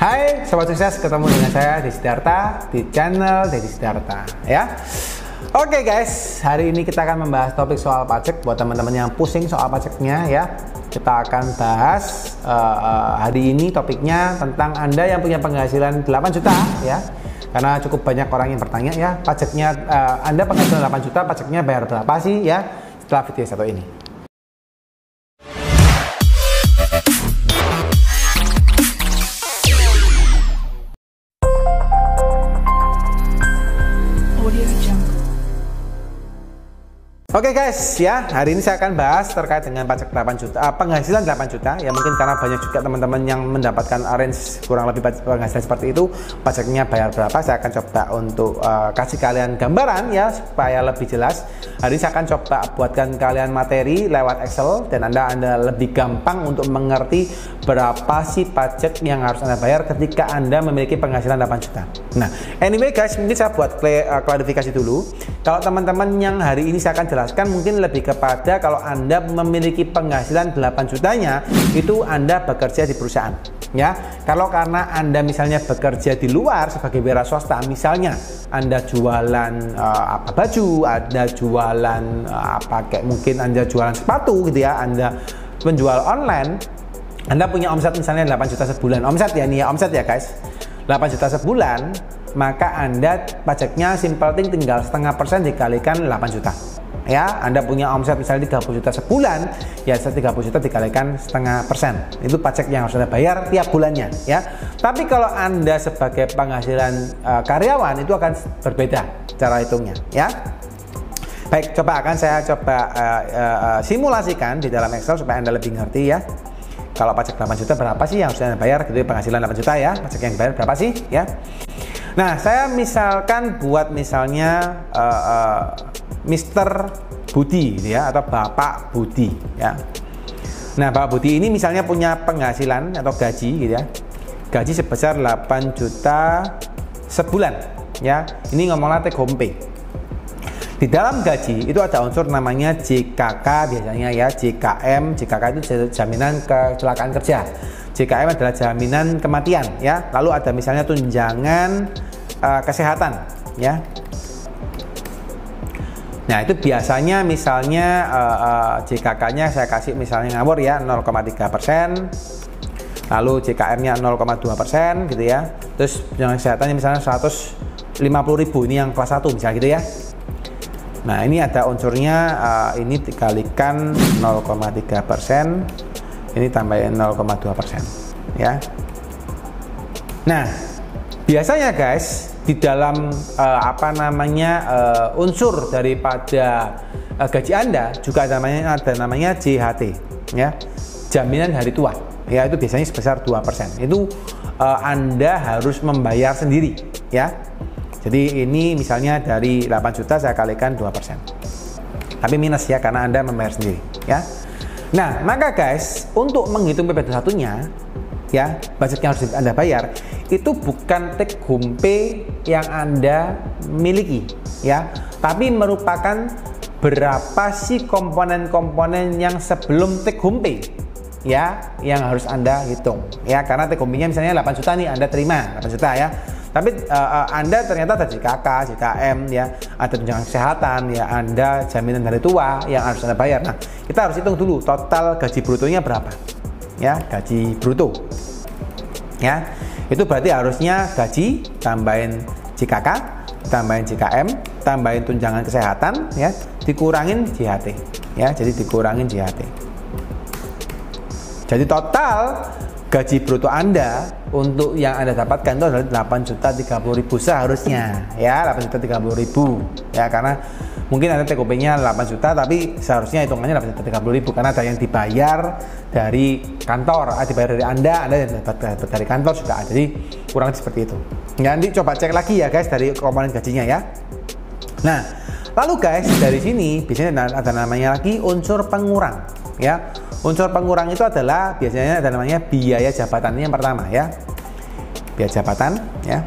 Hai Sobat Sukses, ketemu dengan saya Deddy Sidarta di channel Deddy Sidarta ya. Oke guys, hari ini kita akan membahas topik soal pajak buat teman-teman yang pusing soal pajaknya ya. Kita akan bahas hari ini topiknya tentang Anda yang punya penghasilan 8 juta ya. Karena cukup banyak orang yang bertanya ya, pajaknya Anda penghasilan 8 juta, pajaknya bayar berapa sih ya? Setelah video satu ini. Oke guys ya, hari ini saya akan bahas terkait dengan pajak 8 juta, penghasilan 8 juta ya. Mungkin karena banyak juga teman-teman yang mendapatkan range kurang lebih penghasilan seperti itu, pajaknya bayar berapa. Saya akan coba untuk kasih kalian gambaran ya supaya lebih jelas. Hari ini saya akan coba buatkan kalian materi lewat Excel dan Anda lebih gampang untuk mengerti berapa sih pajak yang harus Anda bayar ketika Anda memiliki penghasilan 8 juta. Nah, anyway guys, mungkin saya buat klarifikasi dulu. Kalau teman-teman yang hari ini saya akan jelaskan mungkin lebih kepada kalau Anda memiliki penghasilan 8 jutanya itu Anda bekerja di perusahaan ya. Kalau karena Anda misalnya bekerja di luar sebagai wira swasta, misalnya Anda jualan baju, Anda jualan kayak mungkin Anda jualan sepatu gitu ya, Anda penjual online, Anda punya omset misalnya 8 juta sebulan, omset ya nih ya, omset ya guys, 8 juta sebulan, maka Anda pajaknya simple tinggal setengah persen dikalikan 8 juta ya. Anda punya omset misalnya 30 juta sebulan ya, 30 juta dikalikan setengah persen, itu pajak yang harus Anda bayar tiap bulannya ya. Tapi kalau Anda sebagai penghasilan karyawan itu akan berbeda cara hitungnya ya. Baik, saya coba simulasikan di dalam Excel supaya Anda lebih ngerti ya. Kalau pajak 8 juta berapa sih yang harus Anda bayar gitu, penghasilan 8 juta ya, pajak yang bayar berapa sih ya. Nah, saya misalkan buat misalnya Mr. Budi ya, atau Bapak Budi ya. Nah, Bapak Budi ini misalnya punya penghasilan atau gaji gitu ya, gaji sebesar 8 juta sebulan ya. Ini ngomonglah take home pay. Di dalam gaji itu ada unsur namanya JKK biasanya ya, JKM. JKK itu jaminan kecelakaan kerja, JKM adalah jaminan kematian ya. Lalu ada misalnya tunjangan kesehatan ya. Nah, itu biasanya misalnya JKK-nya saya kasih misalnya ngawur ya 0,3%, lalu JKM-nya 0,2% gitu ya. Terus tunjangan kesehatannya misalnya 150.000, ini yang kelas 1 misalnya gitu ya. Nah, ini ada unsurnya, ini dikalikan 0,3%, ini tambahin 0,2% ya. Nah, biasanya guys di dalam unsur daripada gaji Anda juga ada namanya JHT ya, jaminan hari tua ya. Itu biasanya sebesar 2%. Itu Anda harus membayar sendiri ya. Jadi ini misalnya dari 8 juta saya kalikan 2%, tapi minus ya karena Anda membayar sendiri ya. Nah, maka guys, untuk menghitung PP21-nya ya, budget yang harus Anda bayar itu bukan take home pay yang Anda miliki ya, tapi merupakan berapa sih komponen-komponen yang sebelum take home pay ya, yang harus Anda hitung ya. Karena take home pay-nya misalnya 8 juta nih Anda terima 8 juta ya, tapi Anda ternyata ada JKK, JKM ya, ada tunjangan kesehatan ya, Anda jaminan hari tua yang harus Anda bayar. Nah, kita harus hitung dulu total gaji brutonya berapa ya, gaji bruto ya. Itu berarti harusnya gaji tambahin JKK, tambahin JKM, tambahin tunjangan kesehatan ya, dikurangin JHT ya, jadi dikurangin JHT. Jadi total gaji bruto Anda untuk yang Anda dapatkan itu adalah 8.030.000 seharusnya ya, 8.030.000 ya, karena mungkin Anda take home-nya 8 juta tapi seharusnya hitungannya 8.030.000 karena ada yang dibayar dari kantor, dibayar dari Anda yang dapat dari kantor juga ada. Jadi kurang seperti itu. Nanti coba cek lagi ya guys dari komponen gajinya ya. Nah, lalu guys dari sini biasanya ada namanya lagi unsur pengurang ya. Unsur pengurang itu adalah biasanya ada namanya biaya jabatan, ini yang pertama ya, biaya jabatan ya.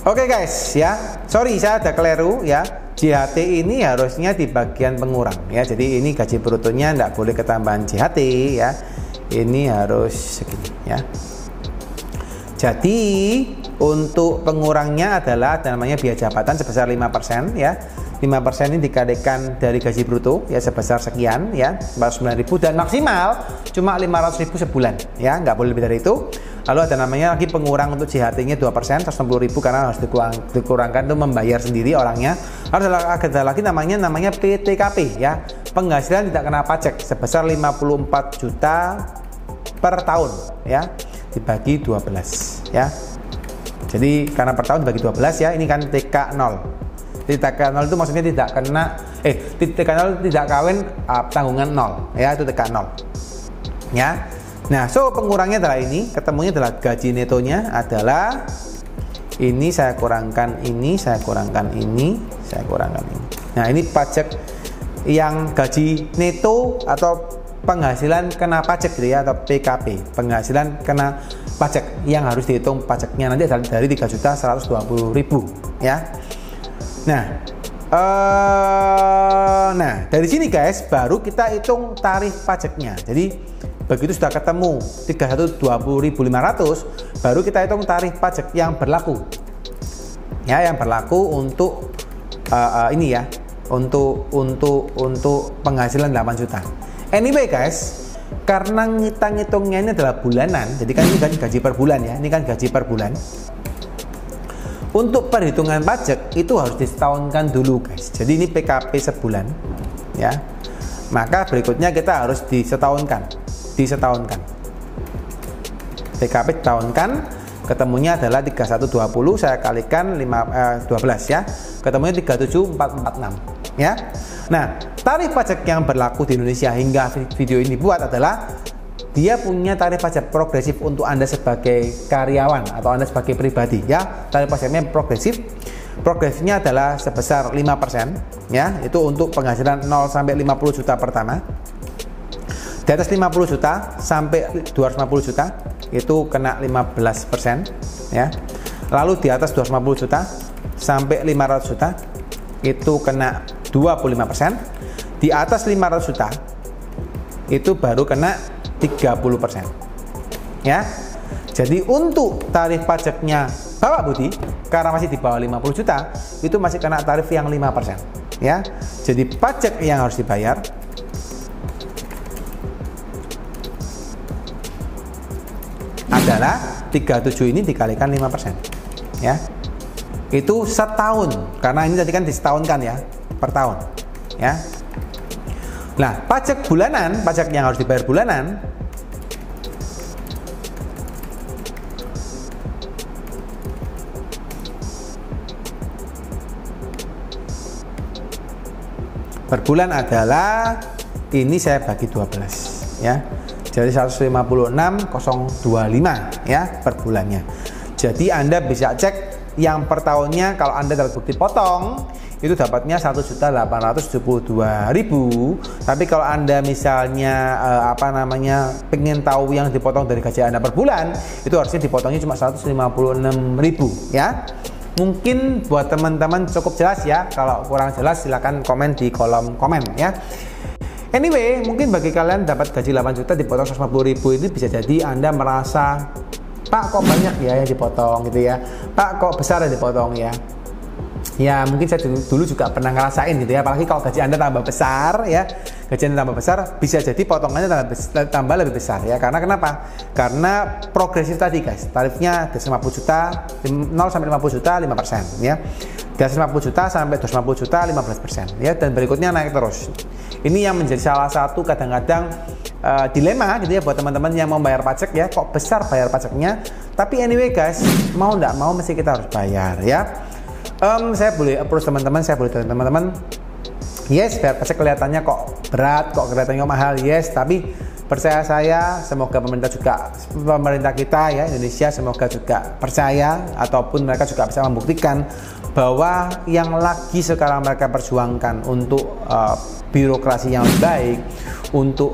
Oke guys ya, sorry saya ada keliru ya, JHT ini harusnya di bagian pengurang ya. Jadi ini gaji brutonya tidak boleh ketambahan JHT ya, ini harus segini ya. Jadi untuk pengurangnya adalah namanya biaya jabatan sebesar 5% ya. 5% ini dikalikan dari gaji bruto ya sebesar sekian ya, 49.000 dan maksimal cuma 500.000 sebulan ya, nggak boleh lebih dari itu. Lalu ada namanya lagi pengurang untuk JHT-nya 2%, 160.000 karena harus dikurangkan untuk membayar sendiri orangnya. Lalu ada lagi namanya PTKP ya, penghasilan tidak kena pajak sebesar 54 juta per tahun ya, dibagi 12 ya. Jadi karena per tahun dibagi 12 ya, ini kan TK 0. TK 0 itu maksudnya tidak kena TK 0 tidak kawin tanggungan 0 ya, itu TK 0 ya. Nah, so pengurangnya adalah ini, ketemunya adalah gaji netonya adalah ini saya kurangkan ini, saya kurangkan ini, saya kurangkan ini. Nah, ini pajak yang gaji neto atau penghasilan kena pajak gitu ya, atau PKP, penghasilan kena pajak yang harus dihitung pajaknya nanti adalah dari 3.120.000 ya. Nah, dari sini guys baru kita hitung tarif pajaknya. Jadi begitu sudah ketemu 320.500, baru kita hitung tarif pajak yang berlaku. Ya, yang berlaku untuk ini ya, untuk penghasilan 8 juta. Anyway guys, karena ngitungnya ini adalah bulanan, jadi kan ini kan gaji per bulan ya, ini kan gaji per bulan. Untuk perhitungan pajak itu harus disetahunkan dulu guys. Jadi ini PKP sebulan ya. Maka berikutnya kita harus disetahunkan. PKP setahunkan, ketemunya adalah 3120 saya kalikan 12 ya. Ketemunya 37446 ya. Nah, tarif pajak yang berlaku di Indonesia hingga video ini dibuat adalah dia punya tarif pajak progresif untuk Anda sebagai karyawan atau Anda sebagai pribadi ya. Tarif pajaknya progresif. Progresifnya adalah sebesar 5% ya. Itu untuk penghasilan 0 sampai 50 juta pertama. Di atas 50 juta sampai 250 juta itu kena 15% ya. Lalu di atas 250 juta sampai 500 juta itu kena 25%. Di atas 500 juta itu baru kena 30% ya. Jadi untuk tarif pajaknya Bapak Budi karena masih di bawah 50 juta itu masih kena tarif yang 5% ya. Jadi pajak yang harus dibayar adalah 37 ini dikalikan 5% ya. Itu setahun, karena ini tadi kan disetahunkan ya, per tahun ya. Nah, pajak bulanan, pajak yang harus dibayar bulanan per bulan adalah ini saya bagi 12 ya. Jadi 156.025 ya per bulannya. Jadi Anda bisa cek yang per tahunnya, kalau Anda dapat bukti potong itu dapatnya 1.872.000. Tapi kalau Anda misalnya pengen tahu yang dipotong dari gaji Anda per bulan, itu harusnya dipotongnya cuma 156.000 ya. Mungkin buat teman-teman cukup jelas ya. Kalau kurang jelas silakan komen di kolom komen ya. Anyway, mungkin bagi kalian dapat gaji 8 juta dipotong 150.000 ini bisa jadi Anda merasa, Pak kok banyak ya yang dipotong gitu ya, Pak kok besar yang dipotong ya. Ya mungkin saya dulu juga pernah ngerasain gitu ya, apalagi kalau gaji Anda tambah besar ya, gaji Anda tambah besar bisa jadi potongannya tambah lebih besar ya. Karena kenapa? Karena progresif tadi guys, tarifnya dari 50 juta 0 sampai 50 juta 5% ya, dari 50 juta sampai 250 juta 15% ya, dan berikutnya naik terus. Ini yang menjadi salah satu kadang-kadang dilema gitu ya buat teman-teman yang mau bayar pajak ya, kok besar bayar pajaknya. Tapi anyway guys, mau nggak mau mesti kita harus bayar ya. Saya boleh approach teman-teman, saya boleh tanya teman-teman, yes bayar pajak kelihatannya kok berat, kok kelihatannya mahal, yes, tapi percaya saya, semoga pemerintah kita ya Indonesia semoga juga percaya ataupun mereka juga bisa membuktikan bahwa yang lagi sekarang mereka perjuangkan untuk birokrasi yang lebih baik, untuk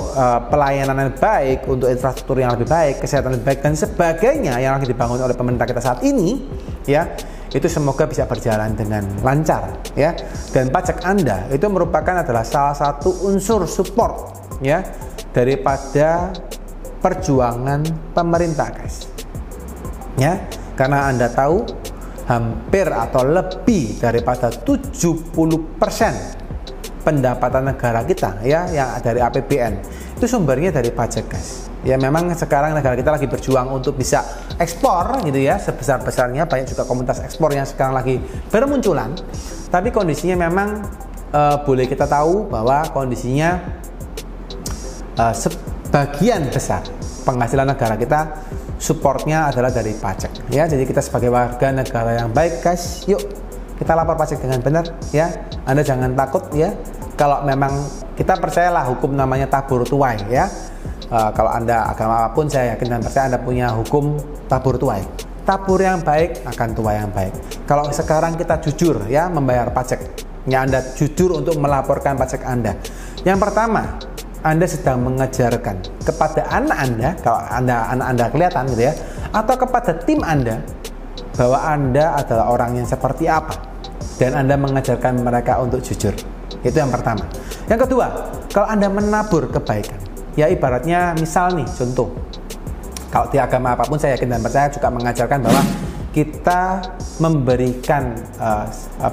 pelayanan yang baik, untuk infrastruktur yang lebih baik, kesehatan lebih baik dan sebagainya yang lagi dibangun oleh pemerintah kita saat ini ya, itu semoga bisa berjalan dengan lancar ya. Dan pajak Anda itu merupakan adalah salah satu unsur support ya daripada perjuangan pemerintah guys Ya, karena Anda tahu hampir atau lebih daripada 70% pendapatan negara kita ya yang dari APBN itu sumbernya dari pajak, guys. Ya memang sekarang negara kita lagi berjuang untuk bisa ekspor gitu ya, sebesar-besarnya, banyak juga komunitas ekspor yang sekarang lagi bermunculan. Tapi kondisinya memang boleh kita tahu bahwa kondisinya sebagian besar penghasilan negara kita supportnya adalah dari pajak ya. Jadi kita sebagai warga negara yang baik, guys, yuk kita lapor pajak dengan benar ya. Anda jangan takut ya. Kalau memang kita percayalah hukum namanya tabur tuai ya. Kalau Anda agama apapun, saya yakin dan percaya Anda punya hukum tabur tuai. Tabur yang baik akan tuai yang baik. Kalau sekarang kita jujur ya membayar pajak, ya Anda jujur untuk melaporkan pajak Anda. Yang pertama, Anda sedang mengajarkan kepada anak Anda, kalau anak Anda kelihatan gitu ya, atau kepada tim Anda bahwa Anda adalah orang yang seperti apa, dan Anda mengajarkan mereka untuk jujur. Itu yang pertama. Yang kedua, kalau Anda menabur kebaikan, ya ibaratnya misal nih contoh, kalau di agama apapun saya yakin dan percaya juga mengajarkan bahwa kita memberikan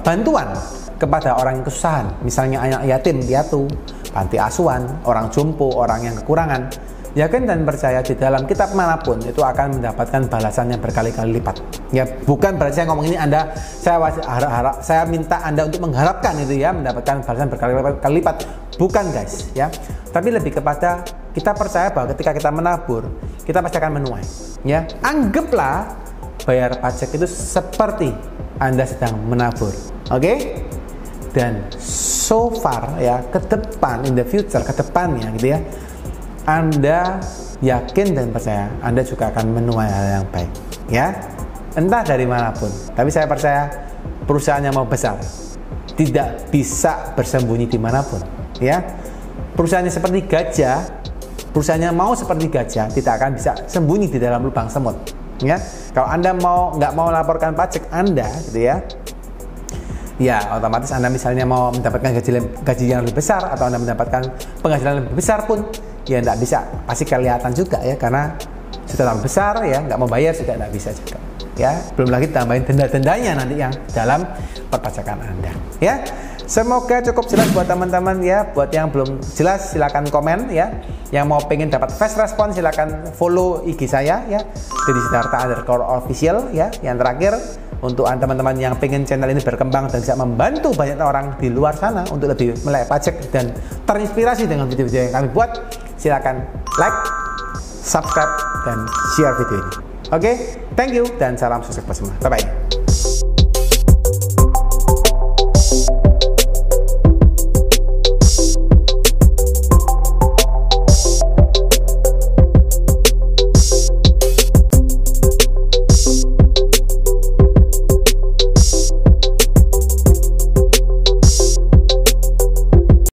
bantuan kepada orang yang kesusahan, misalnya anak yatim piatu, panti asuhan, orang jompo, orang yang kekurangan. Yakin dan percaya di dalam kitab manapun itu akan mendapatkan balasan yang berkali-kali lipat. Ya, bukan berarti saya ngomong ini saya minta Anda untuk mengharapkan itu ya mendapatkan balasan berkali-kali lipat. Bukan, guys, ya. Tapi lebih kepada kita percaya bahwa ketika kita menabur, kita pasti akan menuai. Ya, anggaplah bayar pajak itu seperti Anda sedang menabur. Oke? Dan so far ya, ke depan, in the future, ke depannya gitu ya, Anda yakin dan percaya Anda juga akan menuai hal yang baik ya, entah dari manapun. Tapi saya percaya perusahaannya mau besar tidak bisa bersembunyi dimanapun ya. Perusahaannya seperti gajah, perusahaannya mau seperti gajah, tidak akan bisa sembunyi di dalam lubang semut ya. Kalau Anda nggak mau laporkan pajak Anda gitu ya, otomatis Anda misalnya mau mendapatkan gaji yang lebih besar atau Anda mendapatkan penghasilan lebih besar pun ya nggak bisa, pasti kelihatan juga ya, karena sudah terlalu besar ya, nggak mau bayar juga nggak bisa juga ya. Belum lagi tambahin denda-dendanya nanti yang dalam perpajakan Anda ya. Semoga cukup jelas buat teman-teman ya. Buat yang belum jelas silakan komen ya. Yang mau pengen dapat fast respon silakan follow IG saya ya, @deddy_sidarta_official ya. Yang terakhir, untuk teman-teman yang pengen channel ini berkembang dan bisa membantu banyak orang di luar sana untuk lebih melek pajak dan terinspirasi dengan video-video yang kami buat, silakan like, subscribe, dan share video ini. Oke, thank you dan salam sukses buat semua. Bye bye.